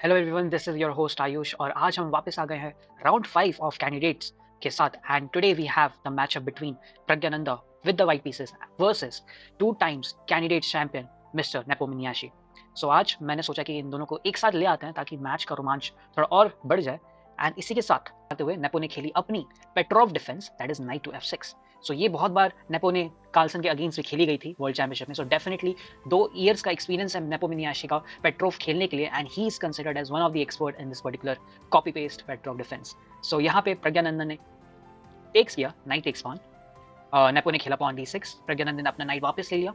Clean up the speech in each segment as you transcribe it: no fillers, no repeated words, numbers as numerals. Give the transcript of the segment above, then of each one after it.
Hello everyone, this is your host Ayush और आज हम वापस आ गए हैं राउंड 5 ऑफ कैंडिडेट्स के साथ। And today we have the matchup between Praggnanandhaa with the white pieces versus 2 times candidate champion mister Nepomniachtchi. So आज मैंने सोचा कि इन दोनों को एक साथ ले आते हैं ताकि मैच का रोमांच थोड़ा और बढ़ जाए। एंड इसी के साथ आते हुए नेपो ने खेली अपनी Petrov defence, that is knight to F6। So ये बहुत बार नेपो ने कार्लसन के अगेंस्ट भी खेली गई थी वर्ल्ड चैंपियनशिप में। सो डेफिनेटली 2 ईयर्स का एक्सपीरियंस है नेपोमिनियाशी का पेट्रोव खेलने के लिए, and he is considered as one of the expert in this particular copy paste Petrov defence. So यहाँ पे प्रज्ञानंदन ने टेक्स किया, नाइट टेक्स पॉन। नेपो ने खेला पॉन D6, प्रज्ञानंदन ने अपना नाइट वापस ले लिया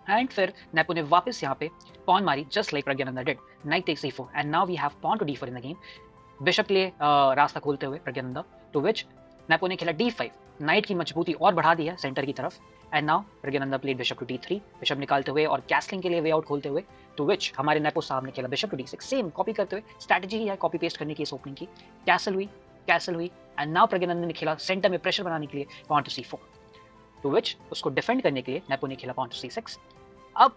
एंड फिर नेपो ने वापस यहाँ पे पॉन मारी just like Praggnanandhaa did, knight takes E4 and now we have pawn to D4 in the game. Bishop के लिए रास्ता खोलते हुए प्रज्ञानंदा, टू विच नेपो ने खेला D5, नाइट की मजबूती और बढ़ा दी है सेंटर की तरफ। And now Praggnanandhaa played bishop to D3, bishop निकालते हुए और कैसलिंग के लिए वे आउट खोलते हुए, टू विच हमारे नेपो साहब ने खेला bishop to D6। Same copy करते हुए, स्ट्रैटेजी ही है कॉपी पेस्ट करने की इस ओपनिंग की। कैसल हुई एंड नाउ प्रज्ञानंदा ने खेला सेंटर में प्रेशर बनाने के लिए पॉन टू C4, टू विच उसको डिफेंड करने के लिए नेपो ने खेला पॉन टू C6। अब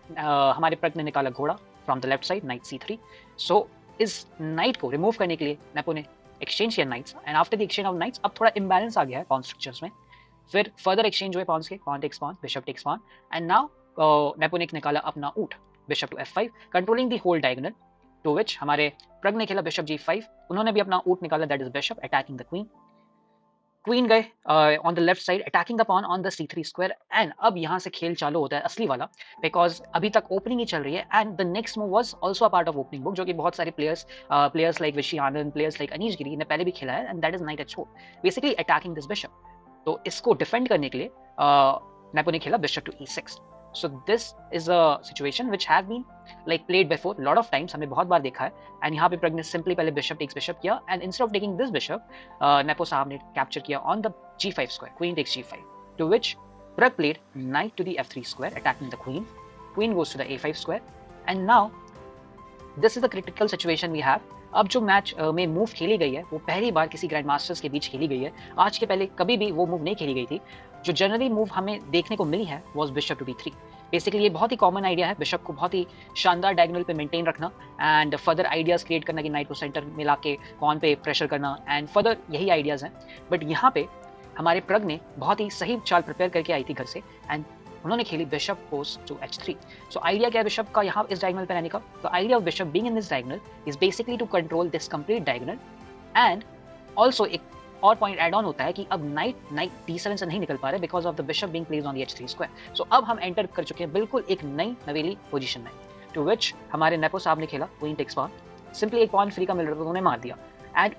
हमारे प्रज्ञ ने निकाला घोड़ा from the left side, night C3। सो इस नाइट को रिमूव करने के लिए नेपो ने एक्सचेंज किया knights, and after the exchange of knights अब थोड़ा इम्बैलेंस आ गया है पॉन स्ट्रक्चर्स में। फिर फर्दर एक्सचेंज हुए पॉन्स के, pawn takes pawn, bishop takes pawn, and now Nepo ने निकाला अपना ऊट bishop to F5 controlling the whole diagonal, to which हमारे प्रज्ञ ने खेला बिशप G5, उन्होंने भी अपना ऊट निकाला, that is bishop attacking the queen. Queen गए on the left side attacking the pawn on the C3 square. And अब यहाँ से खेल चालू होता है असली वाला, बिकॉज अभी तक ओपनिंग ही चल रही है and the next move was also a part of opening book, जो कि बहुत सारे players like Vishy Anand, players like Anish Giri ने पहले भी खेला है, and that is knight H4, basically attacking this bishop. तो इसको डिफेंड करने के लिए नेपो ने खेला bishop to E6। So this is a situation which have been like played before lot of times, हमने बहुत बार देखा है। एंड यहाँ पे प्रज्ञ ने सिंपली पहले बिशप टेक्स बिशप किया, and instead of taking this bishop Nepo साहब ने कैप्चर किया on the G5 square, queen takes G5, to which Pragg played knight to the F3 square attacking the queen, queen goes to the A5 square. And now this is the critical situation we have. अब जो match में move खेली गई है वो पहली बार किसी grand masters के बीच खेली गई है, आज के पहले कभी भी वो मूव नहीं खेली गई थी। जो जनरली मूव हमें देखने को मिली है was bishop to D3। Basically ये बहुत ही कॉमन आइडिया है बिशप को बहुत ही शानदार डायगोनल पे मेंटेन रखना एंड फर्दर आइडियाज क्रिएट करना कि नाइट को सेंटर में लाके पॉन पे प्रेशर करना, एंड फर्दर यही आइडियाज हैं। बट यहाँ पे हमारे प्रज्ञ ने बहुत ही सही चाल प्रिपेयर करके आई थी घर से, एंड उन्होंने खेली bishop goes to H3। So idea क्या है बिशप का यहाँ इस डायगोनल पे रहने का? तो idea of bishop being in this diagonal is basically to control this complete diagonal. And also एक और पॉइंट एड ऑन होता है कि अब नाइट D7 से नहीं निकल पा रहे because of the bishop being placed on the H3 square. So अब हम एंटर कर चुके हैं बिल्कुल एक नई नवेली पोजीशन में, टू विच हमारे नेपो साहब ने खेला क्वीन टेक्स पॉन। सिंपली एक पॉन फ्री का मिल रहा था तो उन्होंने मार दिया। एंड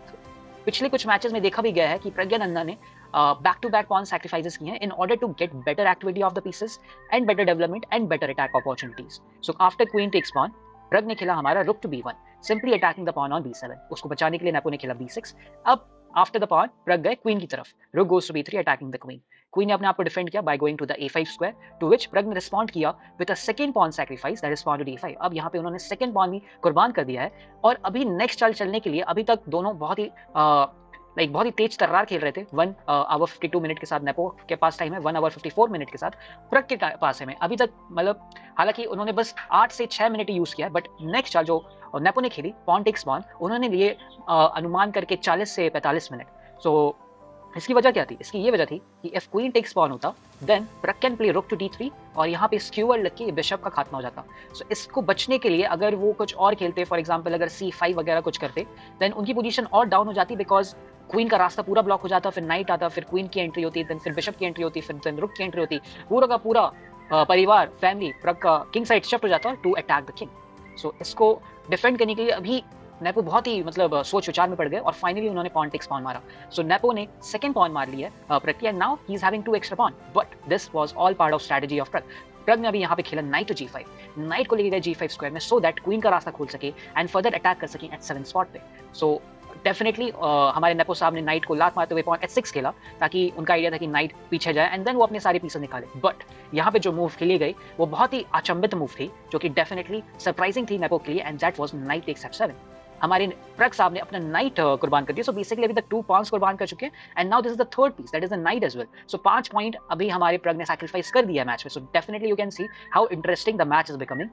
पिछले कुछ मैचेस में देखा भी गया है कि प्रज्ञानंदा ने back to back pawn sacrifices किए हैं in order to get better activity of the pieces and better development and better attack opportunities. So after queen takes pawn Pragg ने खेला हमारा rook to B1, simply attacking the pawn on B7। उसको बचाने के लिए Nepo ने खेला B6। अब आफ्टर द पॉन प्रज्ञ गए क्वीन की तरफ, rook goes to B3 attacking the queen. Queen ने अपने आप को डिफेंड किया by going to the A5 square, to which Pragg ने रिस्पॉन्ड किया with a second pawn sacrifice, that is pawn to D5। अब यहाँ पे उन्होंने सेकंड पॉन भी कुर्बान कर दिया है और अभी नेक्स्ट चाल चलने के लिए अभी तक दोनों बहुत ही तेज तर्रार खेल रहे थे। 1 आवर 52 मिनट के साथ नेपो के पास टाइम है, 1 आवर 54 मिनट के साथ प्रज्ञ के पास है अभी तक। मतलब हालांकि उन्होंने बस 8 से 6 मिनट ही यूज किया है, बट नेक्स्ट चाल जो नेपो ने खेली पॉन टेक्स पॉन, उन्होंने लिए अनुमान करके 40 से 45 मिनट। सो इसकी वजह क्या थी? इसकी ये वजह थी कि इफ क्वीन टेक्स पॉन होता then Pragg can play rook to D3 और यहाँ पे स्क्यूअर लग के बिशप का खात्मा हो जाता। सो इसको बचने के लिए अगर वो कुछ और खेलते, फॉर एग्जांपल अगर C5 वगैरह कुछ करते, देन उनकी पोजीशन और डाउन हो जाती बिकॉज क्वीन का रास्ता पूरा ब्लॉक हो जाता, फिर नाइट आता, फिर क्वीन की एंट्री होती, देन फिर बिशप की एंट्री होती, फिर देन रुक की एंट्री होती, पूरा का पूरा परिवार फैमिली प्रज्ञ का किंग साइड शिफ्ट हो जाता टू अटैक द किंग। सो इसको डिफेंड करने के लिए अभी नेपो बहुत ही सोच विचार में पड़ गए और फाइनली उन्होंने पॉन टेक्स पॉन मारा। सो नेपो ने सेकंड पॉन मार लिया है Pragg, and now he is having 2 extra pawn, but this was all part of strategy of Pragg. Pragg ने अभी यहाँ पे खेला नाइट टू G5, नाइट को लेके गए G5 स्क्वायर में सो दैट क्वीन का रास्ता खोल सके एंड फर्दर अटैक कर सके एट 7 स्पॉट पे। सो डेफिनेटली हमारे नेपो साहब ने नाइट को लात मारते हुए पॉन H6 खेला ताकि उनका आइडिया था कि नाइट पीछे जाए एंड देन वो अपने सारे पीसेस निकाले। बट यहाँ पे जो मूव खेली गई वो बहुत ही अचंभित मूव थी जो कि डेफिनेटली सरप्राइजिंग थी नेपो के लिए, and that was knight takes F7। हमारे प्रज्ञ साहब ने अपना नाइट कुर्बान कर दिया। सो बेसिकली अभी तक 2 पॉन्स कुर्बान कर चुके हैं and now this is the third piece, that is the knight as well. So 5 point अभी हमारे प्रज्ञ ने सैक्रिफाइस कर दिया मैच में। So definitely you can see how interesting the match is becoming.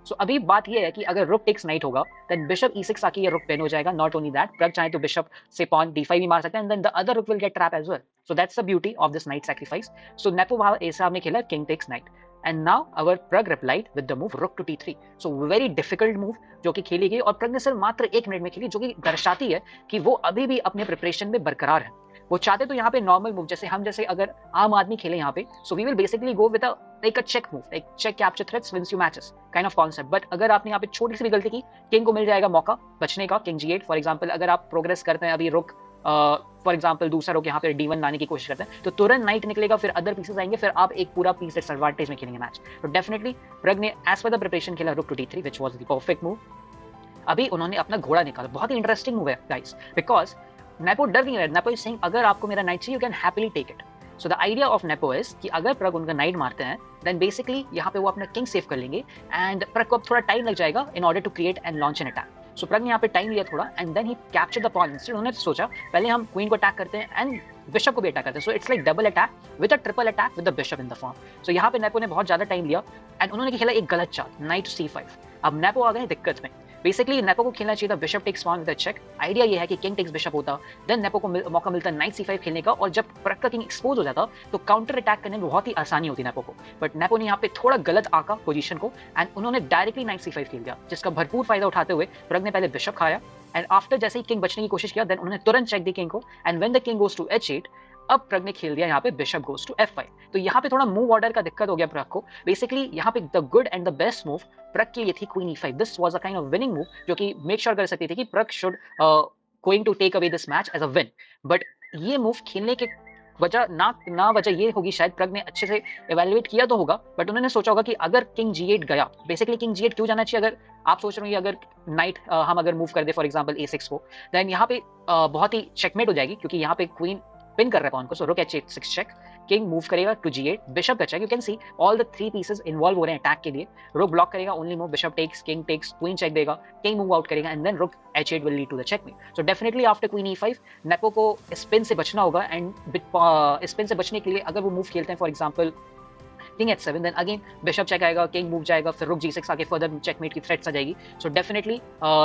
So अभी बात ये है कि अगर रुक टेक्स नाइट होगा देन बिशप e6 आके ये रुक पिन हो जाएगा। नॉट ओनली दैट, प्रग चाहे तो बिशप से पॉन d5 भी मार सकते हैं and then the other rook will get trap as well. So that's the beauty of this knight sacrifice. So Nepo वहां ए साहब ने खेला king takes knight and now our Pragg replied with the move rook to t3। So very difficult move जो कि खेली गई और प्रग ने सिर्फ मात्र 1 मिनट में खेली, जो कि दर्शाती है कि वो अभी भी अपने प्रिपरेशन में बरकरार है। वो चाहते तो यहाँ पे नॉर्मल मूव जैसे अगर आम आदमी खेले यहाँ पे, so we will basically go with like a check move, like check capture threats wins you matches kind of concept. But अगर आपने यहाँ पे छोटी सी भी गलती की, किंग को मिल जाएगा मौका बचने का, किंग g8 फॉर एग्जांपल। अगर आप प्रोग्रेस करते हैं अभी रुक फॉर एग्जांपल दूसरा रुक यहाँ पे d1 लाने की कोशिश करते हैं तो तुरंत नाइट निकलेगा, फिर अदर पीसेस आएंगे, फिर आप एक पूरा पीस एडवांटेज में खेलेंगे मैच। तो डेफिनेटली प्रग ने एज पर द प्रिपरेशन खेला rook to d3 which was the perfect move. अभी उन्होंने अपना घोड़ा निकाला, बहुत ही इंटरेस्टिंग मूव है गाइस, बिकॉज नेपो डर नहीं रहा है। नेपो इज सेइंग अगर आपको मेरा नाइट चाहिए you can happily take it. So the idea of Nepo is कि अगर प्रग उनका नाइट मारते हैं देन बेसिकली यहाँ पे वो अपना किंग सेव कर लेंगे एंड प्रग को अब थोड़ा टाइम लग जाएगा in order to create and launch an attack. So Pragg ने यहाँ पे टाइम लिया थोड़ा and then he capture the pawn. Instead उन्होंने सोचा पहले हम क्वीन को अटैक करते हैं एंड बिशप को भी अटैक करते हैं। So it's like double attack with a triple attack with the bishop in the form. So यहाँ पे नेपो ने बहुत ज्यादा टाइम लिया एंड उन्होंने खेला एक गलत चाल नाइट c5। अब नेपो आ गए दिक्कत में। बेसिकली नेपो को खेलना चाहिए था bishop takes pawn with a check. Idea ये है कि किंग टेक्स बिशप होता, देन नेपो को मौका मिलता नाइट c5 खेलने का, और जब प्रग का किंग एक्सपोज हो जाता तो काउंटर अटैक करने में बहुत ही आसानी होती नेपो को। बट नेपो ने यहाँ पे थोड़ा गलत आका पोजीशन को एंड उन्होंने डायरेक्टली नाइट c5 खेल दिया, जिसका भरपूर फायदा उठाते हुए प्रग ने पहले बिशप खाया एंड आफ्टर जैसे ही किंग बचने की कोशिश किया देन उन्होंने तुरंत चेक दी किंग को and when the king goes to h8 अब प्रग ने खेल दिया यहाँ पे बिशप गोज टू f5। तो यहाँ पे थोड़ा मूव ऑर्डर का दिक्कत हो गया प्रग को। बेसिकली यहाँ पे the good and the best move Pragg के लिए थी queen e5। This was a kind of winning move जो कि मेक श्योर कर सकती थी कि Pragg should going to take away this match as a win. But ये मूव खेलने के वजह वजह ये होगी, शायद प्रग ने अच्छे से इवेल्युएट किया तो होगा बट उन्होंने सोचा होगा कि अगर किंग g8 गया, बेसिकली किंग g8 क्यों जाना चाहिए, अगर आप सोच रहे हो अगर नाइट हम अगर मूव कर दे फॉर एग्जांपल a6 को, देन यहाँ पे बहुत ही चेकमेट हो जाएगी क्योंकि यहाँ पे क्वीन पिन कर रहा है पॉन को। So rook h6 check, king move करेगा टू g8, बिशप का check. You can see all the 3 pieces involve हो रहे हैं अटैक के लिए। रुक ब्लॉक करेगा only move, bishop takes, king takes, queen check देगा, किंग मूव आउट करेगा and then rook h8 will lead to the checkmate. So definitely after queen e5 Nepo को spin से बचना होगा एंड स्पिन से बचने के लिए अगर वो मूव खेलते हैं for example king h7 then again bishop check आएगा, किंग मूव जाएगा, फिर रुक g6 आके फर्दर चेकमेट की थ्रेट्स आ जाएगी। सो डेफिनेटली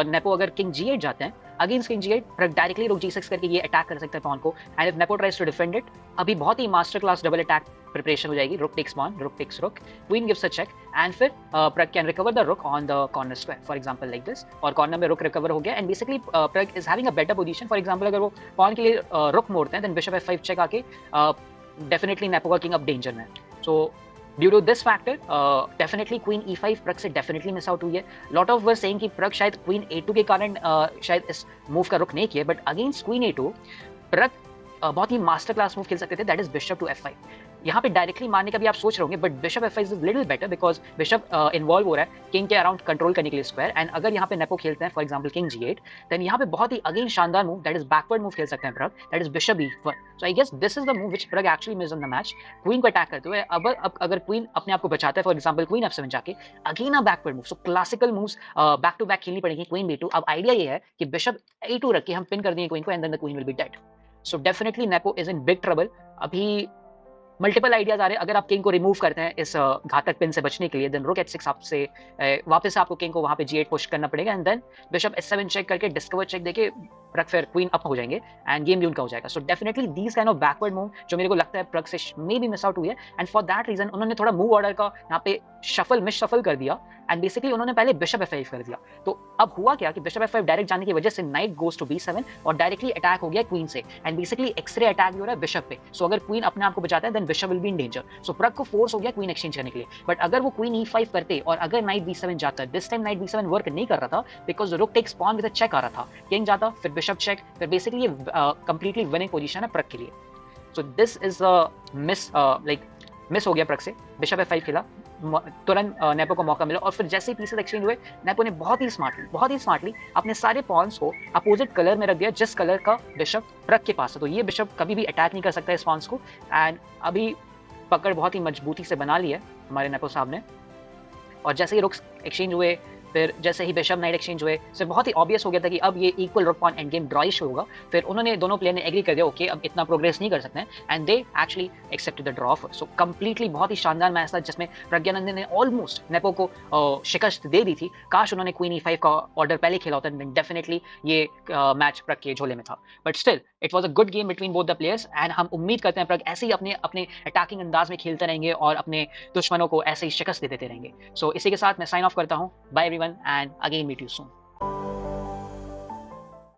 नेपो अगर किंग g8 जाते हैं अगेंस्ट किंग g8 डायरेक्टली रुक g6 करके ये अटैक कर सकते हैं पॉन को and if Nepo tries to defend it अभी बहुत ही master class double attack preparation हो जाएगी। Rook takes pawn, rook takes rook, queen gives a check and फिर Pragg can recover the rook on the corner square for example like this, और corner में rook recover हो गया and basically Pragg is having a better position. For example अगर वो pawn के लिए rook मोड़ते हैं देन बिशप f5 चेक आके डेफिनेटली नेपो का किंग अब डेंजर में। So due to this factor definitely queen e5 Pragg से डेफिनेटली मिस आउट हुई है। लॉट ऑफ वर सेइंग कि प्रग शायद क्वीन a2 के कारण शायद इस मूव का रुख नहीं किया, बट अगेंस्ट क्वीन a2 प्रग बहुत ही मास्टर क्लास मूव खेल सकते थे, that is bishop to f5। यहाँ पे डायरेक्टली मारने का भी आप सोच रहे होंगे but bishop f5 is little better because bishop involve हो रहा है किंग के अराउंड कंट्रोल करने के लिए स्क्वायर एंड अगर यहाँ पे नेपो खेलते हैं for example king g8 then यहाँ पे बहुत ही अगेन शानदार move that is backward move खेल सकते हैं Pragg, that is bishop e1। So I guess this is the move which Pragg actually missed in the match. Queen को अटैक करते हुए अब अगर क्वीन अपने आप को बचाता है फॉर एग्जांपल क्वीन f7 जाके again a backward move. So classical moves back to back खेलनी पड़ेगी क्वीन b2। अब आइडिया ये है कि बिशप a2 रख के हम पिन कर देंगे क्वीन को and then the queen will be dead. So definitely Nepo is in big trouble. अभी मल्टीपल आइडियाज आ रहे हैं, अगर आप किंग को रिमूव करते हैं इस घातक पिन से बचने के लिए देन रुक h6 आपसे वापस आपको किंग को वहां पे g8 पुश करना पड़ेगा and then bishop h7 check करके डिस्कवर चेक देके प्रग फिर क्वीन अप हो जाएंगे एंड गेम भी उनका हो जाएगा। So definitely these kind of backward move जो मेरे को लगता है प्रग से मे बी मिस आउट हुई है एंड फॉर दैट रीजन उन्होंने थोड़ा मूव ऑर्डर का यहाँ पे मिस शफल कर दिया एंड बेसिकली उन्होंने पहले बिशप f5 कर दिया। तो अब हुआ क्या कि बिशप f5 डायरेक्ट जाने की वजह से नाइट गोज टू b7 और डायरेक्टली अटैक हो गया क्वीन से एंड बेसिकली एक्सरे अटैक भी हो रहा है बिशप पे। सो अगर क्वीन अपने आप को बचाता है then bishop will be in danger. So Pragg को फोर्स हो गया क्वीन एक्सचेंज करने के लिए, बट अगर वो क्वीन e5 करते और अगर नाइट b7 जाता, this time night b7 work नहीं कर रहा था because rook takes pawn with a check आ रहा था, किंग जाता फिर बिशप चेक, फिर बेसिकली ये कंप्लीटली विनिंग पोजीशन है प्रग के लिए। सो दिस इज मिस हो गया प्रग से। बिशप f5 खेला, तुरंत नेपो को मौका मिला और फिर जैसे ही पीसेस एक्सचेंज हुए नेपो ने बहुत ही स्मार्टली अपने सारे पॉन्स को अपोजिट कलर में रख दिया जिस कलर का बिशप प्रग के पास है। तो ये बिशप कभी भी अटैक नहीं कर सकता इस पॉन्स को एंड अभी पकड़ बहुत ही मजबूती से बना ली है हमारे नेपो साहब ने। और जैसे ही रुक्स एक्सचेंज हुए फिर जैसे ही बिशप नाइट एक्सचेंज हुए, फिर बहुत ही ऑब्वियस हो गया था कि अब ये इक्वल रुक पॉन एंड गेम ड्रॉइश होगा। फिर उन्होंने दोनों प्लेयर ने एग्री कर दिया, ओके अब इतना प्रोग्रेस नहीं कर सकते हैं, and they actually accepted the draw offer. So completely बहुत ही शानदार मैच था जिसमें प्रज्ञानंद ने ऑलमोस्ट नेपो को शिकस्त दे दी थी। काश उन्होंने क्वीन ई5 का ऑर्डर पहले खेला होता, देन डेफिनेटली ये मैच प्रग के झोले में था। But still it was a good game between both the players, and हम उम्मीद करते हैं प्रग ऐसे ही अपने अपने अटैकिंग अंदाज में खेलते रहेंगे और अपने दुश्मनों को ऐसे ही शिकस्त देते रहेंगे। सो इसी के साथ मैं साइन ऑफ करता हूँ। Bye everyone and again meet you soon.